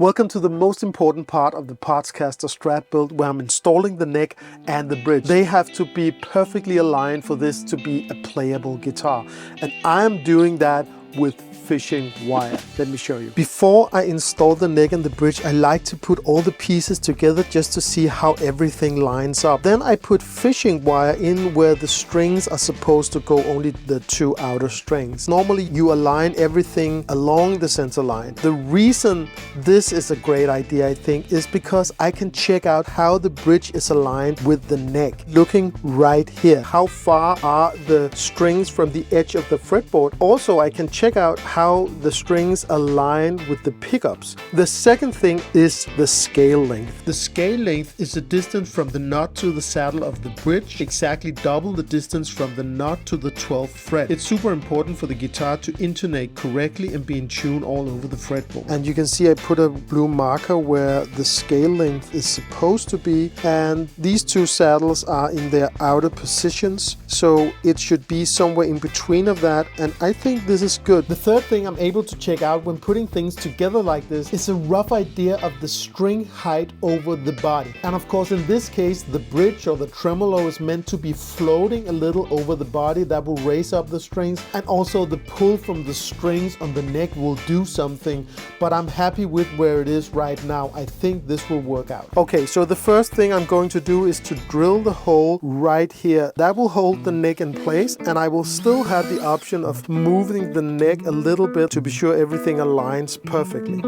Welcome to the most important part of the Partscaster Strat build, where I'm installing the neck and the bridge. They have to be perfectly aligned for this to be a playable guitar. And I am doing that with fishing wire. Let me show you. Before I install the neck and the bridge, I like to put all the pieces together just to see how everything lines up. Then I put fishing wire in where the strings are supposed to go, only the two outer strings. Normally you align everything along the center line. The reason this is a great idea, I think, is because I can check out how the bridge is aligned with the neck. Looking right here, how far are the strings from the edge of the fretboard. Also, I can check out how the strings align with the pickups. The second thing is the scale length. The scale length is the distance from the knot to the saddle of the bridge, exactly double the distance from the knot to the 12th fret. It's super important for the guitar to intonate correctly and be in tune all over the fretboard. And you can see I put a blue marker where the scale length is supposed to be, and these two saddles are in their outer positions, so it should be somewhere in between of that, and I think this is good. The third thing I'm able to check out when putting things together like this is a rough idea of the string height over the body. And of course, in this case, the bridge or the tremolo is meant to be floating a little over the body. That will raise up the strings, and also the pull from the strings on the neck will do something, but I'm happy with where it is right now. I think this will work out. Okay, so the first thing I'm going to do is to drill the hole right here. That will hold the neck in place, and I will still have the option of moving the neck a little bit to be sure everything aligns perfectly.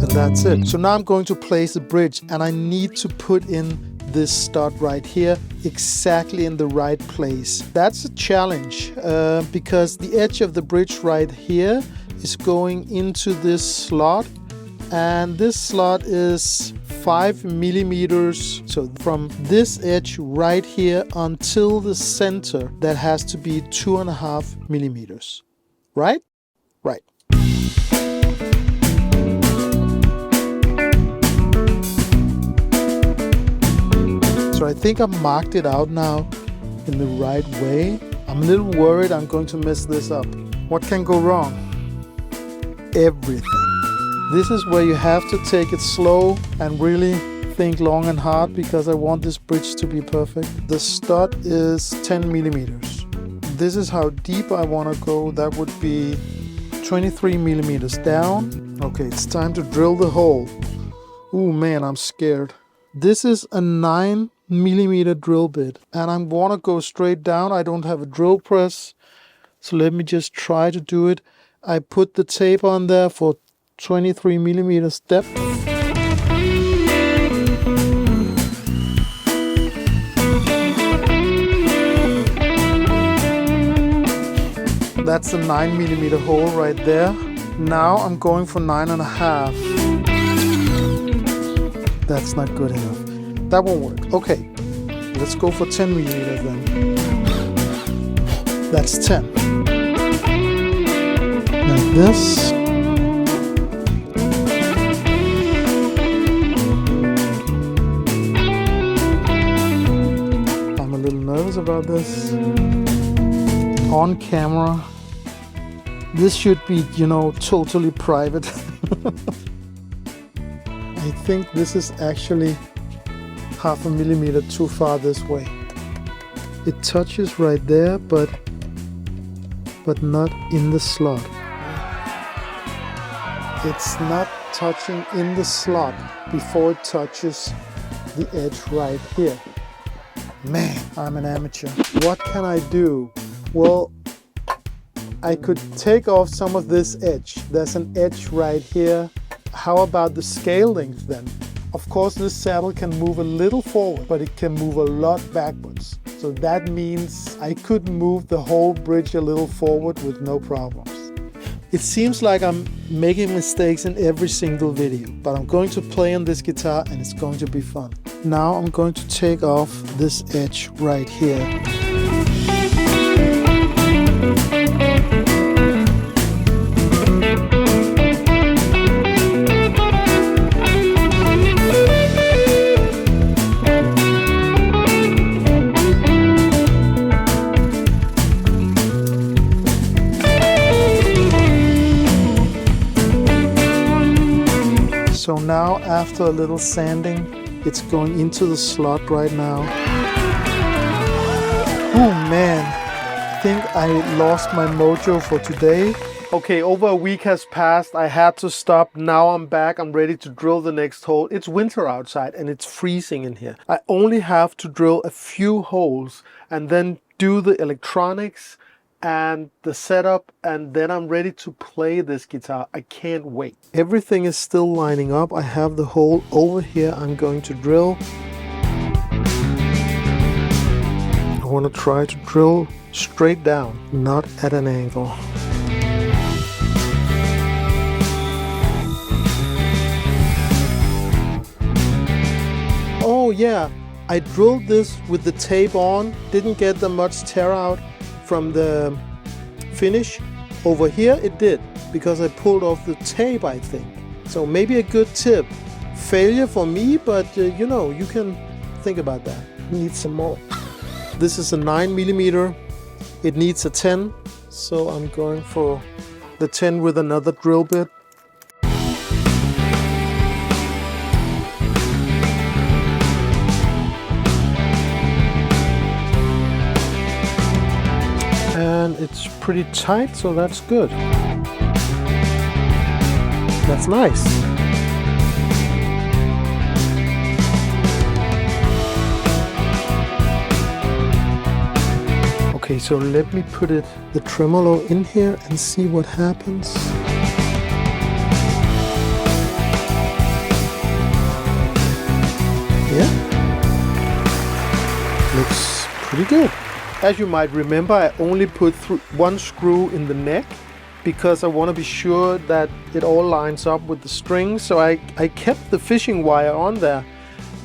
And that's it. So now I'm going to place the bridge, and I need to put in this stud right here exactly in the right place. That's a challenge because the edge of the bridge right here is going into this slot, and this slot is 5 millimeters. So from this edge right here until the center, that has to be 2.5 millimeters. Right? Right. So I think I marked it out now in the right way. I'm a little worried I'm going to mess this up. What can go wrong? Everything. This is where you have to take it slow and really think long and hard, because I want this bridge to be perfect. The stud is 10 millimeters. This is how deep I want to go. That would be 23 millimeters down. Okay, it's time to drill the hole. Oh man, I'm scared. This is a 9 millimeter drill bit, and I want to go straight down. I don't have a drill press, so let me just try to do it. I put the tape on there for 23 millimeters depth. That's a 9 millimeter hole right there. Now I'm going for 9.5. That's not good enough. That won't work. Okay, let's go for 10 millimeters then. That's 10. Like this. I'm a little nervous about this. On camera. This should be, totally private. I think this is actually 0.5 millimeter too far this way. It touches right there, but not in the slot. It's not touching in the slot before it touches the edge right here. Man, I'm an amateur. What can I do? Well, I could take off some of this edge. There's an edge right here. How about the scale length then? Of course, this saddle can move a little forward, but it can move a lot backwards. So that means I could move the whole bridge a little forward with no problems. It seems like I'm making mistakes in every single video, but I'm going to play on this guitar and it's going to be fun. Now I'm going to take off this edge right here. So now, after a little sanding, it's going into the slot right now. Oh man, I think I lost my mojo for today. Okay, over a week has passed. I had to stop. Now I'm back. I'm ready to drill the next hole. It's winter outside and it's freezing in here. I only have to drill a few holes and then do the electronics and the setup, and then I'm ready to play this guitar. I can't wait. Everything is still lining up. I have the hole over here I'm going to drill. I want to try to drill straight down, not at an angle. Oh yeah, I drilled this with the tape on, didn't get that much tear out from the finish. Over here it did, because I pulled off the tape, I think. So maybe a good tip. Failure for me, but you know, you can think about that. Need some more. This is a 9mm. It needs a 10, so I'm going for the 10 with another drill bit. And it's pretty tight, so that's good. That's nice. Okay, so let me put the tremolo in here and see what happens. Yeah, looks pretty good. As you might remember, I only put one screw in the neck because I want to be sure that it all lines up with the strings. So I kept the fishing wire on there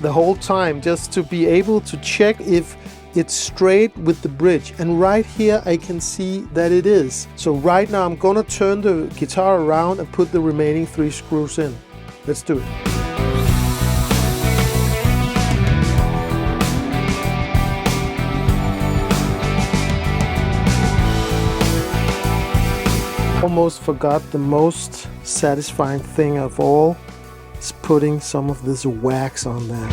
the whole time just to be able to check if it's straight with the bridge. And right here I can see that it is. So right now I'm gonna turn the guitar around and put the remaining 3 screws in. Let's do it. Almost forgot the most satisfying thing of all is putting some of this wax on there.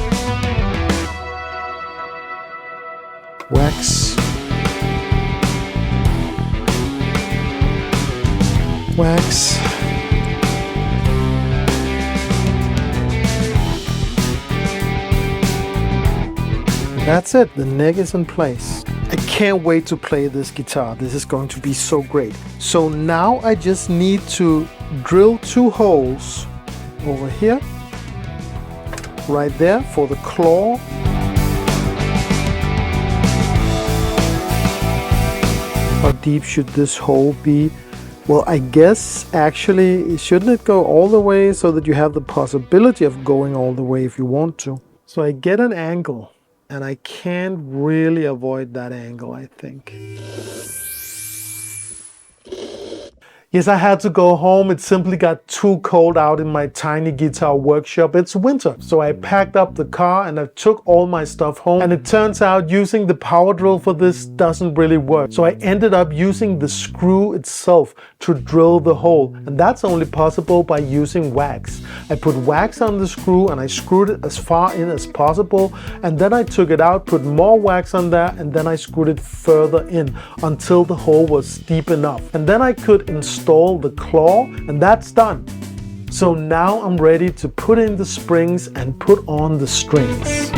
Wax. Wax. That's it, the neck is in place. I can't wait to play this guitar. This is going to be so great. So now I just need to drill 2 holes over here, right there for the claw. How deep should this hole be? Well, I guess actually, shouldn't it go all the way so that you have the possibility of going all the way if you want to? So I get an angle. And I can't really avoid that angle, I think. Yes, I had to go home. It simply got too cold out in my tiny guitar workshop. It's winter. So I packed up the car and I took all my stuff home. And it turns out using the power drill for this doesn't really work. So I ended up using the screw itself to drill the hole. And that's only possible by using wax. I put wax on the screw and I screwed it as far in as possible. And then I took it out, put more wax on there, and then I screwed it further in until the hole was deep enough. And then I could install the claw, and that's done. So now I'm ready to put in the springs and put on the strings.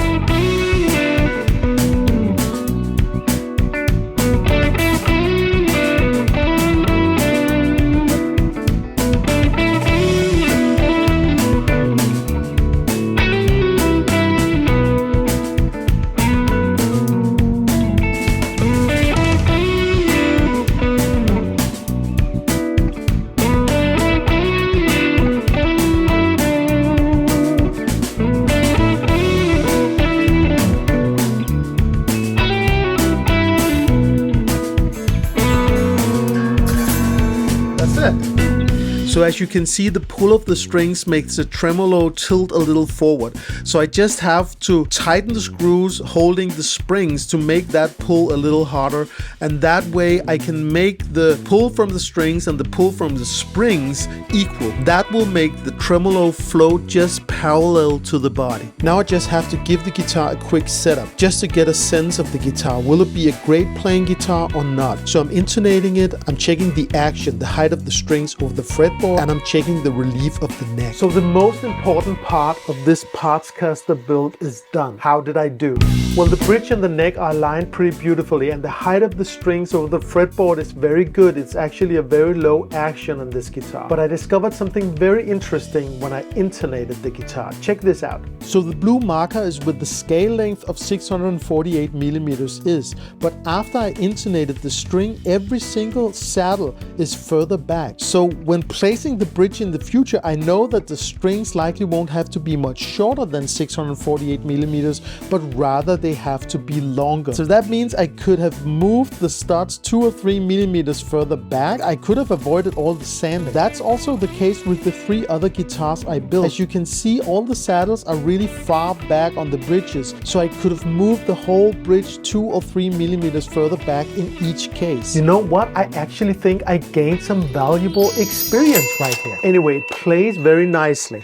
So as you can see, the pull of the strings makes the tremolo tilt a little forward. So I just have to tighten the screws holding the springs to make that pull a little harder, and that way I can make the pull from the strings and the pull from the springs equal. That will make the tremolo float just parallel to the body. Now I just have to give the guitar a quick setup just to get a sense of the guitar. Will it be a great playing guitar or not? So I'm intonating it, I'm checking the action, the height of the strings over the fretboard, and I'm checking the relief of the neck. So the most important part of this Partscaster build is done. How did I do? Well, the bridge and the neck are aligned pretty beautifully, and the height of the strings over the fretboard is very good. It's actually a very low action on this guitar. But I discovered something very interesting when I intonated the guitar. Check this out. So the blue marker is with the scale length of 648 millimeters is, but after I intonated the string, every single saddle is further back. So when placing the bridge in the future, I know that the strings likely won't have to be much shorter than 648 millimeters, but rather they have to be longer. So that means I could have moved the studs 2 or 3 millimeters further back. I could have avoided all the sanding. That's also the case with the 3 other guitars I built. As you can see, all the saddles are really far back on the bridges, so I could have moved the whole bridge 2 or 3 millimeters further back in each case. You know what? I actually think I gained some valuable experience right here. Anyway, it plays very nicely.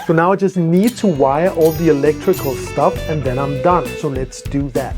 So now I just need to wire all the electrical stuff and then I'm done. So let's do that.